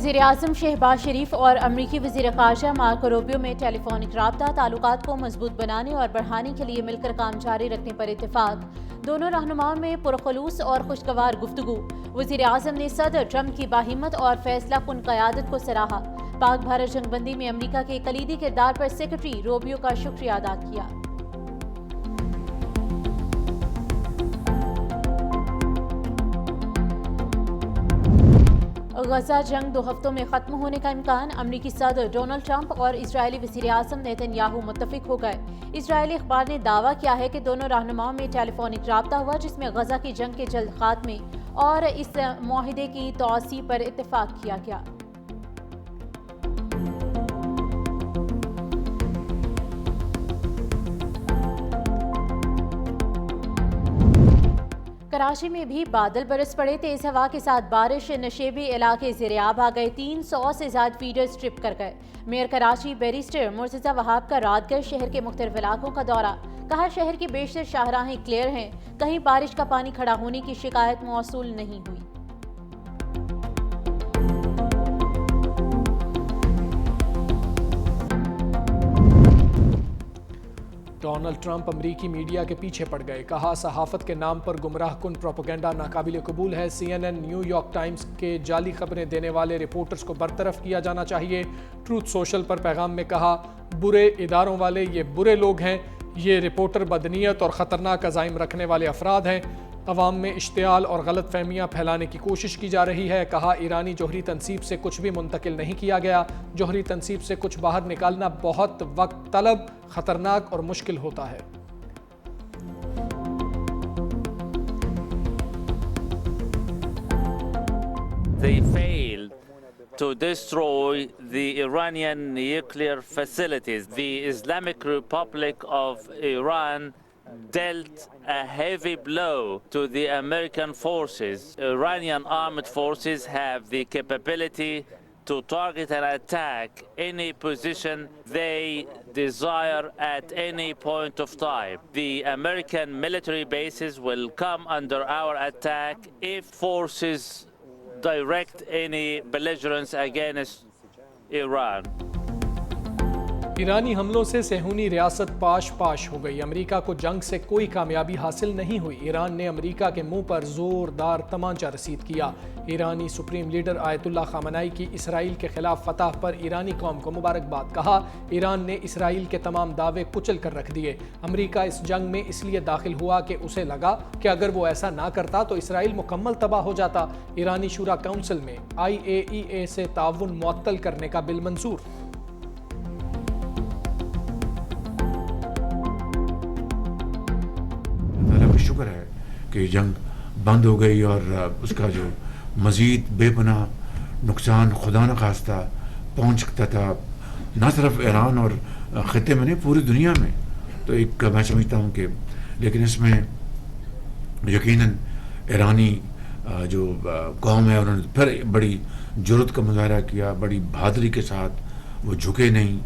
وزیراعظم شہباز شریف اور امریکی وزیر خارجہ مارکو روبیو میں ٹیلی فونک رابطہ تعلقات کو مضبوط بنانے اور بڑھانے کے لیے مل کر کام جاری رکھنے پر اتفاق۔ دونوں رہنماؤں میں پرخلوص اور خوشگوار گفتگو۔ وزیراعظم نے صدر ٹرمپ کی باہمت اور فیصلہ کن قیادت کو سراہا۔ پاک بھارت جنگ بندی میں امریکہ کے کلیدی کردار پر سیکرٹری روبیو کا شکریہ ادا کیا۔ غزہ جنگ 2 ہفتوں میں ختم ہونے کا امکان۔ امریکی صدر ڈونلڈ ٹرمپ اور اسرائیلی وزیر اعظم نیتن یاہو متفق ہو گئے۔ اسرائیلی اخبار نے دعویٰ کیا ہے کہ دونوں رہنماؤں میں ٹیلی فونک رابطہ ہوا جس میں غزہ کی جنگ کے جلد خاتمے اور اس معاہدے کی توسیع پر اتفاق کیا گیا۔ کراچی میں بھی بادل برس پڑے، تیز ہوا کے ساتھ بارش، نشیبی علاقے زیر آب آ گئے، 300 سے زائد فیڈرز ٹرپ کر گئے۔ میئر کراچی بیریسٹر مرتضی وہاب کا رات گئے شہر کے مختلف علاقوں کا دورہ، کہا شہر کی بیشتر شاہراہیں کلیئر ہیں، کہیں بارش کا پانی کھڑا ہونے کی شکایت موصول نہیں ہوئی۔ ڈونلڈ ٹرمپ امریکی میڈیا کے پیچھے پڑ گئے، کہا صحافت کے نام پر گمراہ کن پروپیگنڈا ناقابل قبول ہے۔ CNN، نیو یارک ٹائمز کے جعلی خبریں دینے والے رپورٹرز کو برطرف کیا جانا چاہیے۔ ٹروتھ سوشل پر پیغام میں کہا برے اداروں والے یہ برے لوگ ہیں، یہ رپورٹر بدنیت اور خطرناک عزائم رکھنے والے افراد ہیں۔ عوام میں اشتعال اور غلط فہمیاں پھیلانے کی کوشش کی جا رہی ہے، کہا ایرانی جوہری تنصیب سے کچھ بھی منتقل نہیں کیا گیا، جوہری تنصیب سے کچھ باہر نکالنا بہت وقت طلب، خطرناک اور مشکل ہوتا ہے۔ They failed to destroy the Iranian nuclear facilities. The Islamic Republic of Iran dealt a heavy blow to the American forces. Iranian armed forces have the capability to target and attack any position they desire at any point of time. The American military bases will come under our attack if forces direct any belligerence against Iran. ایرانی حملوں سے صہیونی ریاست پاش ہو گئی، امریکہ کو جنگ سے کوئی کامیابی حاصل نہیں ہوئی۔ ایران نے امریکہ کے منہ پر زوردار تمانچہ رسید کیا۔ ایرانی سپریم لیڈر آیت اللہ خامنائی کی اسرائیل کے خلاف فتح پر ایرانی قوم کو مبارکباد، کہا ایران نے اسرائیل کے تمام دعوے کچل کر رکھ دیے۔ امریکہ اس جنگ میں اس لیے داخل ہوا کہ اسے لگا کہ اگر وہ ایسا نہ کرتا تو اسرائیل مکمل تباہ ہو جاتا۔ ایرانی شورا کونسل میں IAEA سے تعاون معطل کرنے کا بل منظور۔ شکر ہے کہ جنگ بند ہو گئی اور اس کا جو مزید بے پناہ نقصان خدا نخواستہ پہنچ سکتا تھا نہ صرف ایران اور خطے میں نہیں پوری دنیا میں، تو ایک میں سمجھتا ہوں کہ لیکن اس میں یقیناً ایرانی جو قوم ہے انہوں نے پھر بڑی جرأت کا مظاہرہ کیا، بڑی بہادری کے ساتھ وہ جھکے نہیں،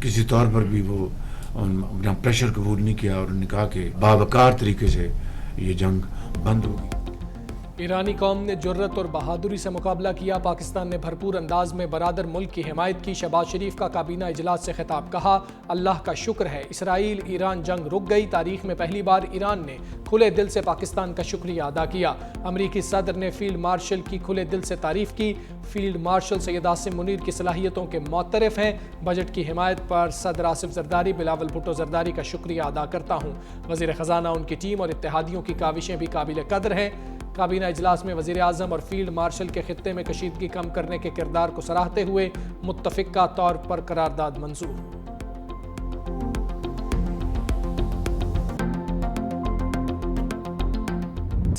کسی طور پر بھی وہ اپنا پریشر قبول نہیں کیا، اور انہوں نے کہا کہ باوقار طریقے سے یہ جنگ بند ہوگی۔ ایرانی قوم نے جرت اور بہادری سے مقابلہ کیا، پاکستان نے بھرپور انداز میں برادر ملک کی حمایت کی۔ شہباز شریف کا کابینہ اجلاس سے خطاب، کہا اللہ کا شکر ہے اسرائیل ایران جنگ رک گئی، تاریخ میں پہلی بار ایران نے کھلے دل سے پاکستان کا شکریہ ادا کیا۔ امریکی صدر نے فیلڈ مارشل کی کھلے دل سے تعریف کی، فیلڈ مارشل سید عاصم منیر کی صلاحیتوں کے معترف ہیں، بجٹ کی حمایت پر صدر آصف زرداری، بلاول بھٹو زرداری کا شکریہ ادا کرتا ہوں۔ وزیر خزانہ، ان کی ٹیم اور اتحادیوں کی کاوشیں بھی قابل قدر ہیں۔ کابینہ اجلاس میں وزیر اعظم اور فیلڈ مارشل کے خطے میں کشیدگی کم کرنے کے کردار کو سراہتے ہوئے متفقہ طور پر قرارداد منظور۔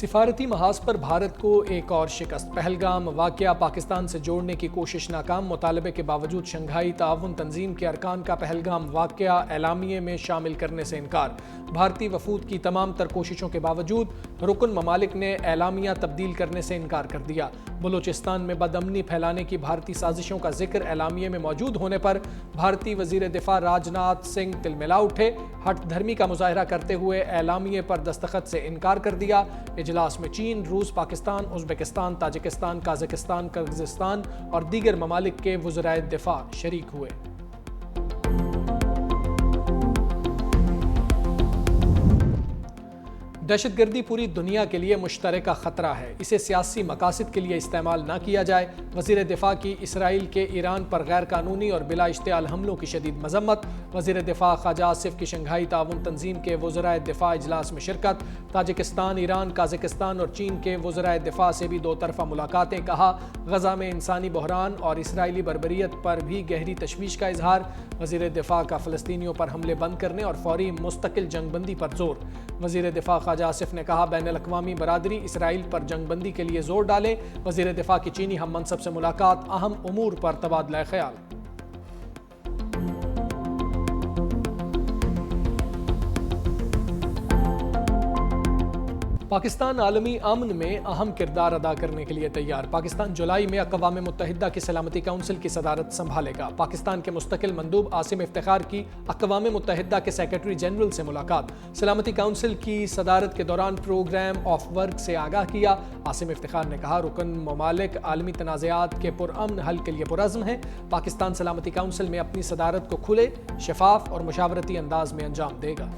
سفارتی محاذ پر بھارت کو ایک اور شکست، پہلگام واقعہ پاکستان سے جوڑنے کی کوشش ناکام، مطالبے کے باوجود شنگھائی تعاون تنظیم کے ارکان کا پہلگام واقعہ اعلامیے میں شامل کرنے سے انکار، بھارتی وفود کی تمام تر کوششوں کے باوجود رکن ممالک نے اعلامیہ تبدیل کرنے سے انکار کر دیا۔ بلوچستان میں بدامنی پھیلانے کی بھارتی سازشوں کا ذکر اعلامیے میں موجود ہونے پر بھارتی وزیر دفاع راجناتھ سنگھ تلملا اٹھے، ہٹ دھرمی کا مظاہرہ کرتے ہوئے اعلامیے پر دستخط سے انکار کر دیا۔ اجلاس میں چین، روس، Pakistan, Uzbekistan, Tajikistan, Kazakhstan, Kyrgyzstan اور دیگر ممالک کے وزرائے دفاع شریک ہوئے۔ دہشت گردی پوری دنیا کے لیے مشترکہ خطرہ ہے، اسے سیاسی مقاصد کے لیے استعمال نہ کیا جائے۔ وزیر دفاع کی اسرائیل کے ایران پر غیر قانونی اور بلا اشتعال حملوں کی شدید مذمت۔ وزیر دفاع خواجہ آصف کی شنگھائی تعاون تنظیم کے وزرائے دفاع اجلاس میں شرکت۔ تاجکستان، ایران، قازقستان اور چین کے وزرائے دفاع سے بھی دو طرفہ ملاقاتیں۔ کہا غزہ میں انسانی بحران اور اسرائیلی بربریت پر بھی گہری تشویش کا اظہار۔ وزیر دفاع کا فلسطینیوں پر حملے بند کرنے اور فوری مستقل جنگ بندی پر زور۔ وزیر دفاع خواجہ آصف نے کہا بین الاقوامی برادری اسرائیل پر جنگ بندی کے لیے زور ڈالے۔ وزیر دفاع کی چینی ہم منصب سے ملاقات، اہم امور پر تبادلہ خیال۔ پاکستان عالمی امن میں اہم کردار ادا کرنے کے لیے تیار۔ پاکستان جولائی میں اقوام متحدہ کی سلامتی کونسل کی صدارت سنبھالے گا۔ پاکستان کے مستقل مندوب عاصم افتخار کی اقوام متحدہ کے سیکرٹری جنرل سے ملاقات۔ سلامتی کونسل کی صدارت کے دوران پروگرام آف ورک سے آگاہ کیا۔ عاصم افتخار نے کہا رکن ممالک عالمی تنازعات کے پرامن حل کے لیے پرعزم ہیں۔ پاکستان سلامتی کونسل میں اپنی صدارت کو کھلے، شفاف اور مشاورتی انداز میں انجام دے گا۔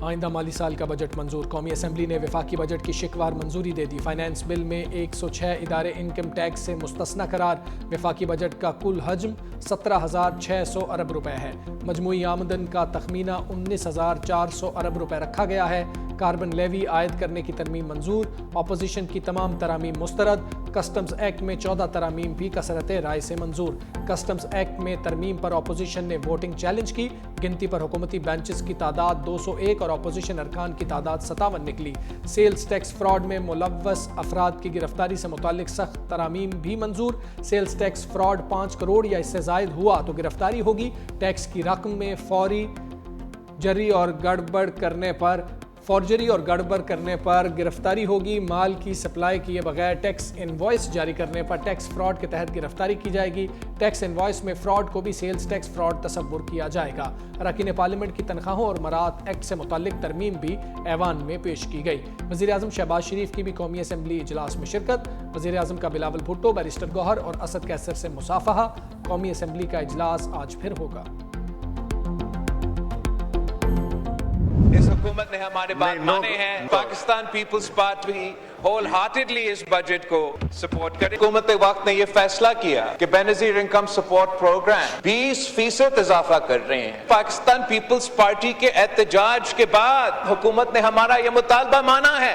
آئندہ مالی سال کا بجٹ منظور۔ قومی اسمبلی نے وفاقی بجٹ کی شکوار منظوری دے دی۔ فائنانس بل میں 106 ادارے انکم ٹیکس سے مستثنی قرار۔ وفاقی بجٹ کا کل حجم 17,600 ارب روپے ہے۔ مجموعی آمدن کا تخمینہ 19,400 ارب روپے رکھا گیا ہے۔ کاربن لیوی عائد کرنے کی ترمیم منظور۔ اپوزیشن کی تمام ترامیم مسترد۔ کسٹمز ایکٹ میں 14 ترامیم بھی کثرت رائے سے منظور۔ کسٹمز ایکٹ میں ترمیم پر اپوزیشن نے ووٹنگ چیلنج کی۔ گنتی پر حکومتی بینچز کی تعداد 201 اور اپوزیشن ارکان کی تعداد 57 نکلی۔ سیلز ٹیکس فراڈ میں ملوث افراد کی گرفتاری سے متعلق سخت ترامیم بھی منظور۔ سیلز ٹیکس فراڈ 5 کروڑ یا اس سے زائد ہوا تو گرفتاری ہوگی۔ ٹیکس کی رقم میں فورجری اور گڑبڑ کرنے پر گرفتاری ہوگی۔ مال کی سپلائی کیے بغیر ٹیکس انوائس جاری کرنے پر ٹیکس فراڈ کے تحت گرفتاری کی جائے گی۔ ٹیکس انوائس میں فراڈ کو بھی سیلز ٹیکس فراڈ تصور کیا جائے گا۔ اراکین پارلیمنٹ کی تنخواہوں اور مراعات ایکٹ سے متعلق ترمیم بھی ایوان میں پیش کی گئی۔ وزیر اعظم شہباز شریف کی بھی قومی اسمبلی اجلاس میں شرکت۔ وزیر اعظم کا بلاول بھٹو، بیرسٹر گوہر اور اسد کیسر سے مصافحہ۔ قومی اسمبلی کا اجلاس آج پھر ہوگا۔ اس حکومت نے ہمارے بات مانے ہیں۔ Pakistan Peoples Party wholeheartedly اس بجٹ کو سپورٹ کرے۔ حکومت وقت نے یہ فیصلہ کیا کہ بے نظیر انکم سپورٹ پروگرام 20% اضافہ کر رہے ہیں۔ پاکستان پیپلز پارٹی کے احتجاج کے بعد حکومت نے ہمارا یہ مطالبہ مانا ہے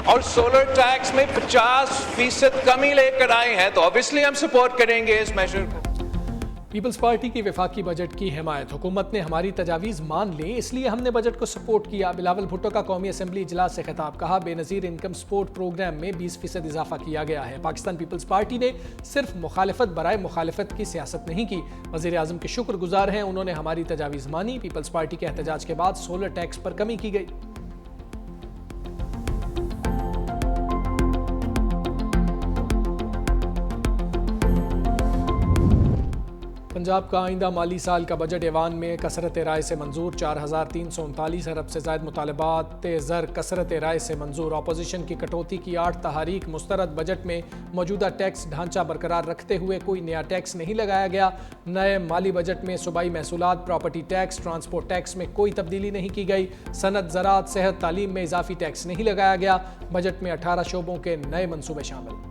اور سولر ٹیکس میں 50% کمی لے کر آئے ہیں، تو obviously ہم سپورٹ کریں گے اس میجر کو۔ پیپلز پارٹی کی وفاقی بجٹ کی حمایت۔ حکومت نے ہماری تجاویز مان لی، اس لیے ہم نے بجٹ کو سپورٹ کیا۔ بلاول بھٹو کا قومی اسمبلی اجلاس سے خطاب۔ کہا بے نظیر انکم سپورٹ پروگرام میں 20% اضافہ کیا گیا ہے۔ پاکستان پیپلز پارٹی نے صرف مخالفت برائے مخالفت کی سیاست نہیں کی، وزیر اعظم کے شکر گزار ہیں، انہوں نے ہماری تجاویز مانی۔ پیپلز پارٹی کے احتجاج کے بعد سولر ٹیکس پر کمی کی گئی۔ پنجاب کا آئندہ مالی سال کا بجٹ ایوان میں کثرت رائے سے منظور۔ 4,339 ارب سے زائد مطالبات زر کثرت رائے سے منظور۔ اپوزیشن کی کٹوتی کی 8 تحاریک مسترد۔ بجٹ میں موجودہ ٹیکس ڈھانچہ برقرار رکھتے ہوئے کوئی نیا ٹیکس نہیں لگایا گیا۔ نئے مالی بجٹ میں صوبائی محصولات، پراپرٹی ٹیکس، ٹرانسپورٹ ٹیکس میں کوئی تبدیلی نہیں کی گئی۔ صنعت، زراعت، صحت، تعلیم میں اضافی ٹیکس نہیں لگایا گیا۔ بجٹ میں 18 شعبوں کے نئے منصوبے شامل۔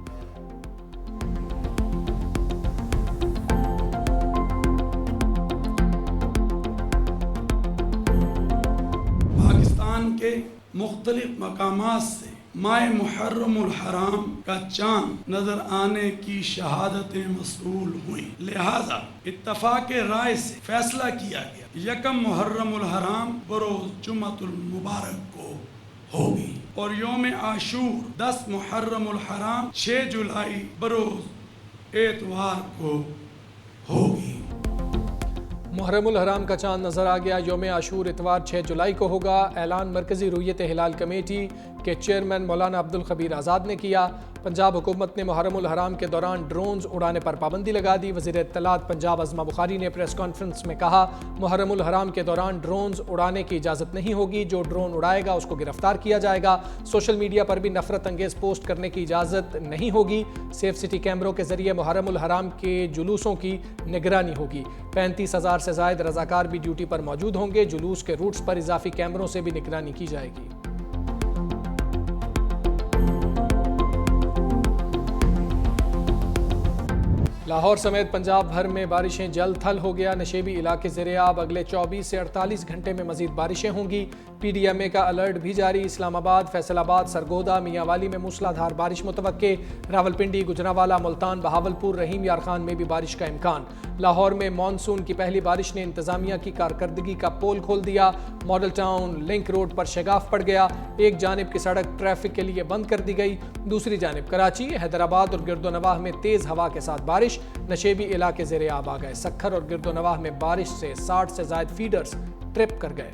کے مختلف مقامات سے ماہ محرم الحرام کا چاند نظر آنے کی شہادتیں موصول ہوئیں، لہذا اتفاق رائے سے فیصلہ کیا گیا 1 محرم الحرام بروز جمعۃ المبارک کو ہوگی اور یوم عاشور 10 محرم الحرام 6 جولائی بروز اتوار کو ہوگی۔ محرم الحرام کا چاند نظر آ گیا. یوم عاشور اتوار 6 جولائی کو ہوگا. اعلان مرکزی رویت ہلال کمیٹی کے چیئرمین مولانا عبدالخبیر آزاد نے کیا. پنجاب حکومت نے محرم الحرام کے دوران ڈرونز اڑانے پر پابندی لگا دی. وزیر اطلاعات پنجاب عظمہ بخاری نے پریس کانفرنس میں کہا محرم الحرام کے دوران ڈرونز اڑانے کی اجازت نہیں ہوگی. جو ڈرون اڑائے گا اس کو گرفتار کیا جائے گا. سوشل میڈیا پر بھی نفرت انگیز پوسٹ کرنے کی اجازت نہیں ہوگی. سیف سٹی کیمروں کے ذریعے محرم الحرام کے جلوسوں کی نگرانی ہوگی. 35,000 سے زائد رضاکار بھی ڈیوٹی پر موجود ہوں گے. جلوس کے روٹس پر اضافی کیمروں سے بھی نگرانی کی جائے گی. لاہور سمیت پنجاب بھر میں بارشیں جلد تھل ہو گیا. نشیبی علاقے زیر آب. اگلے 24 سے 48 گھنٹے میں مزید بارشیں ہوں گی. پی ڈی ایم اے کا الرٹ بھی جاری. اسلام آباد، فیصل آباد، سرگودا، میاں والی میں موسلا دھار بارش متوقع. راولپنڈی، گجرانوالہ، ملتان، بہاولپور، رحیم یار خان میں بھی بارش کا امکان. لاہور میں مانسون کی پہلی بارش نے انتظامیہ کی کارکردگی کا پول کھول دیا. ماڈل ٹاؤن لنک روڈ پر شگاف پڑ گیا. ایک جانب کی سڑک ٹریفک کے لیے بند کر دی گئی. دوسری جانب کراچی، حیدرآباد اور گرد و نواح میں تیز ہوا کے ساتھ بارش. نشیبی علاقے زیر آب آ گئے. سکھر اور گرد و نواح میں بارش سے 60 سے زائد فیڈرز ٹرپ کر گئے.